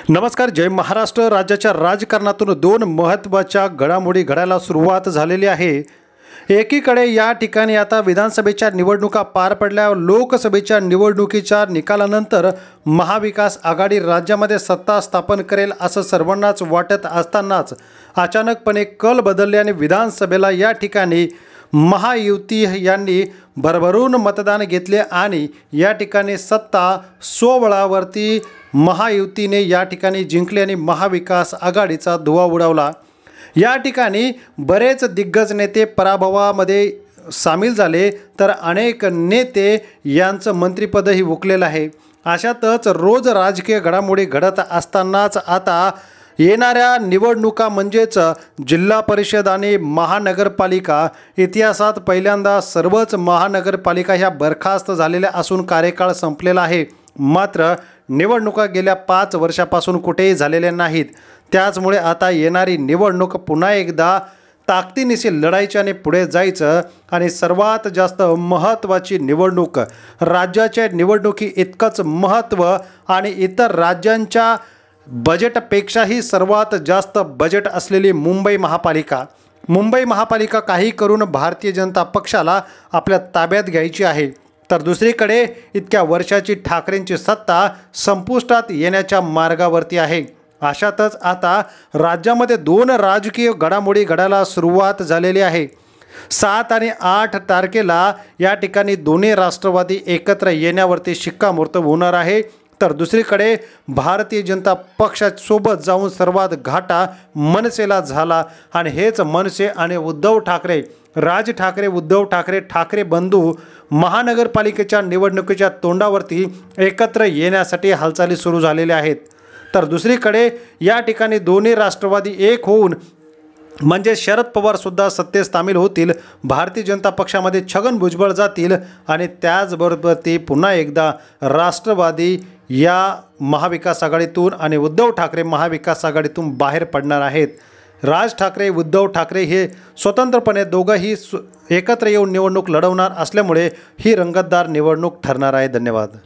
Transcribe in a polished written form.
नमस्कार. जय महाराष्ट्र. राज्याच्या राजकारणातून दोन महत्त्वाच्या घडामोडी घडायला सुरुवात झालेली आहे. एकीकडे या ठिकाणी आता विधानसभेच्या निवडणुका पार पडल्या. लोकसभेच्या निवडणुकीच्या निकालानंतर महाविकास आघाडी राज्यामध्ये सत्ता स्थापन करेल असं सर्वांनाच वाटत असतानाच अचानकपणे कल बदलले आणि विधानसभेला या ठिकाणी महायुती यांनी भरभरून मतदान घेतले आणि या ठिकाणी सत्ता स्वबळावरती महायुतीने या ठिकाणी जिंकली आणि महाविकास आघाडीचा धुव्वा उडवला. या ठिकाणी बरेच दिग्गज नेते पराभवामध्ये सामील झाले, तर अनेक नेते यांचं मंत्रिपदही हुकलेलं आहे. अशातच रोज राजकीय घडामोडी घडत असतानाच आता येणाऱ्या निवडणुका म्हणजेच जिल्हा परिषद आणि महानगरपालिका इतिहासात पहिल्यांदा सर्वच महानगरपालिका ह्या बरखास्त झालेल्या असून कार्यकाळ संपलेला आहे. मात्र निवडणुका गेल्या 5 वर्षापासून कुठेही झालेल्या नाहीत. त्याचमुळे आता येणारी निवडणूक पुन्हा एकदा ताकदीनिशी लढायची आणि पुढे जायचं आणि सर्वात जास्त महत्त्वाची निवडणूक राज्याच्या निवडणुकी इतकंच महत्त्व आणि इतर राज्यांच्या बजेटपेक्षाही सर्वात जास्त बजेट असलेली मुंबई महापालिका काही करून भारतीय जनता पक्षाला आपल्या ताब्यात घ्यायची आहे. तर दुसरीकडे इतक्या वर्षाची ठाकरेंची सत्ता संपुष्टात येण्याच्या मार्गावरती आहे. अशातच आता राज्यामध्ये 2 राजकीय घडामोडी घडायला सुरुवात झालेली आहे. 7 आणि 8 तारखेला या ठिकाणी दोन्ही राष्ट्रवादी एकत्र येण्यावरती शिक्कामोर्तब होणार आहे. तर दुसरीकडे भारतीय जनता पक्षासोबत जाऊन सर्वात घाटा मनसेला झाला आणि हेच मनसे आणि उद्धव ठाकरे, राज ठाकरे, उद्धव ठाकरे, ठाकरे बंधू महानगरपालिकेच्या निवडणुकीच्या तोंडावरती एकत्र येण्यासाठी हालचाली सुरू झालेल्या आहेत. तर दुसरीकडे या ठिकाणी दोन्ही राष्ट्रवादी एक होऊन म्हणजे शरद पवारसुद्धा सत्तेत सामील होतील. भारतीय जनता पक्षामध्ये छगन भुजबळ जातील आणि त्याचबरोबर ते पुन्हा एकदा राष्ट्रवादी या महाविकास आघाडीतून आणि उद्धव ठाकरे महाविकास आघाडीतून बाहेर पडणार आहेत. राज ठाकरे, उद्धव ठाकरे हे स्वतंत्रपणे दोघंही एकत्र येऊन निवडणूक लढवणार असल्यामुळे ही रंगतदार निवडणूक ठरणार आहे. धन्यवाद.